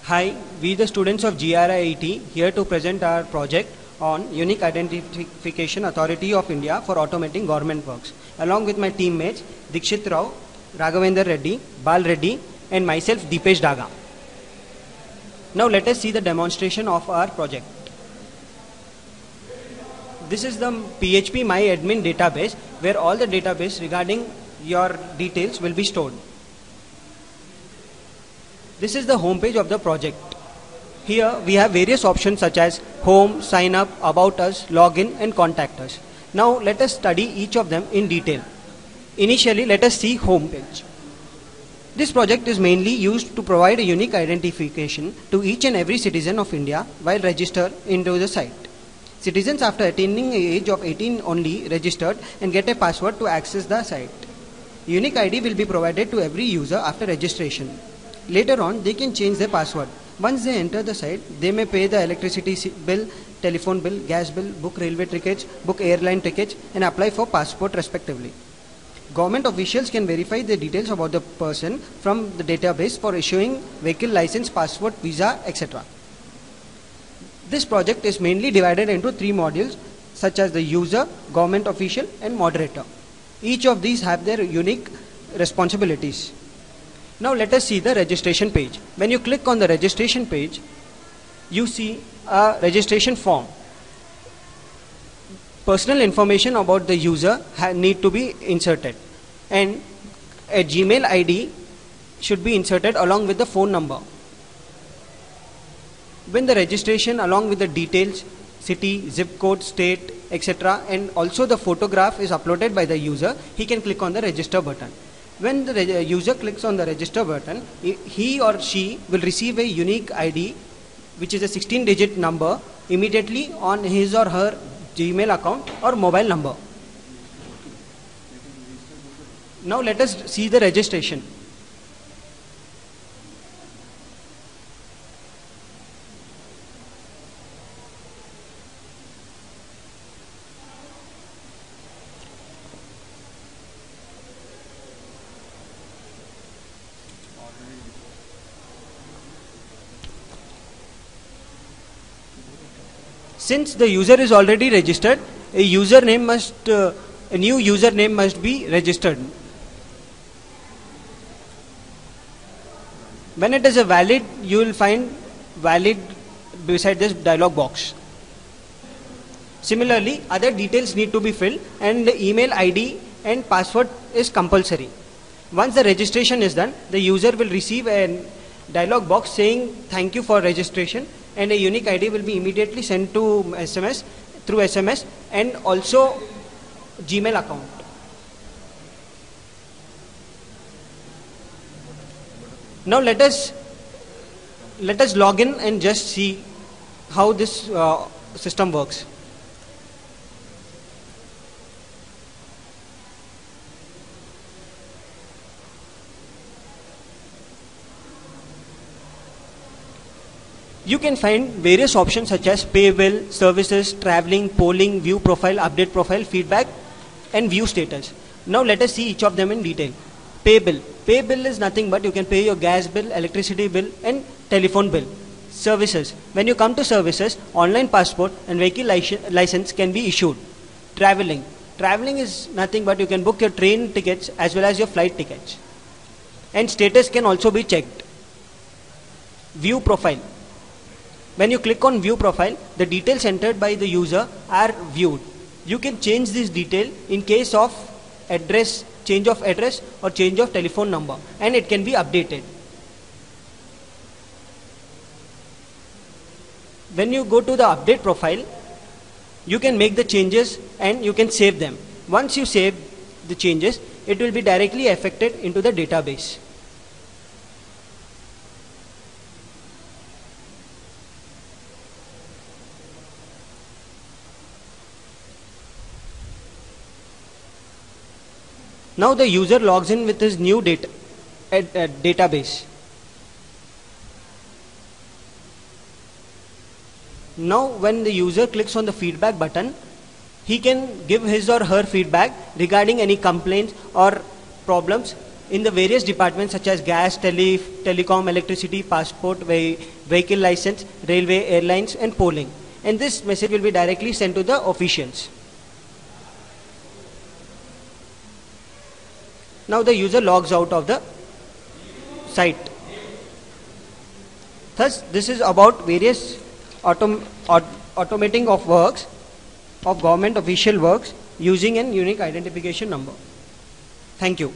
Hi, we the students of GRIIT here to present our project on Unique Identification Authority of India for automating government works. Along with my teammates Dikshit Rao, Raghavendra Reddy, Bal Reddy and myself Deepesh Daga. Now let us see the demonstration of our project. This is the PHP MyAdmin database where all the database regarding your details will be stored. This is the home page of the project. Here we have various options such as home, sign up, about us, login and contact us. Now let us study each of them in detail. Initially let us see home page. This project is mainly used to provide a unique identification to each and every citizen of India while registered into the site. Citizens after attaining the age of 18 only registered and get a password to access the site. Unique ID will be provided to every user after registration. Later on, they can change their password. Once they enter the site, they may pay the electricity bill, telephone bill, gas bill, book railway tickets, book airline tickets, and apply for passport respectively. Government officials can verify the details about the person from the database for issuing vehicle license, passport, visa, etc. This project is mainly divided into 3 modules such as the user, government official, and moderator. Each of these have their unique responsibilities. Now let us see the registration page. When you click on the registration page, you see a registration form. Personal information about the user need to be inserted, and a Gmail ID should be inserted along with the phone number. When the registration along with the details, city, zip code, state, etc. and also the photograph is uploaded by the user, he can click on the register button. When the user clicks on the register button, he or she will receive a unique ID which is a 16-digit number immediately on his or her Gmail account or mobile number. Now let us see the registration. Since the user is already registered, a new username must be registered. When it is a valid, you will find valid beside this dialog box. Similarly, other details need to be filled and the email ID and password is compulsory. Once the registration is done, the user will receive a dialog box saying thank you for registration, and a unique ID will be immediately sent to through SMS and also Gmail account. Now let us log in and just see how this system works. You can find various options such as pay bill, services, traveling, polling, view profile, update profile, feedback and view status. Now let us see each of them in detail. Pay bill. Pay bill is nothing but you can pay your gas bill, electricity bill and telephone bill. Services. When you come to services, online passport and vehicle license can be issued. Traveling. Traveling is nothing but you can book your train tickets as well as your flight tickets. And status can also be checked. View profile. When you click on view profile, the details entered by the user are viewed. You can change this detail in case of address, change of address or change of telephone number, and it can be updated. When you go to the update profile, you can make the changes and you can save them. Once you save the changes, it will be directly affected into the database. Now the user logs in with his new database. Now when the user clicks on the feedback button, he can give his or her feedback regarding any complaints or problems in the various departments such as gas, telecom, electricity, passport, vehicle license, railway, airlines, and polling. And this message will be directly sent to the officials. Now the user logs out of the site. Thus, this is about various automating of works, of government official works, using an unique identification number. Thank you.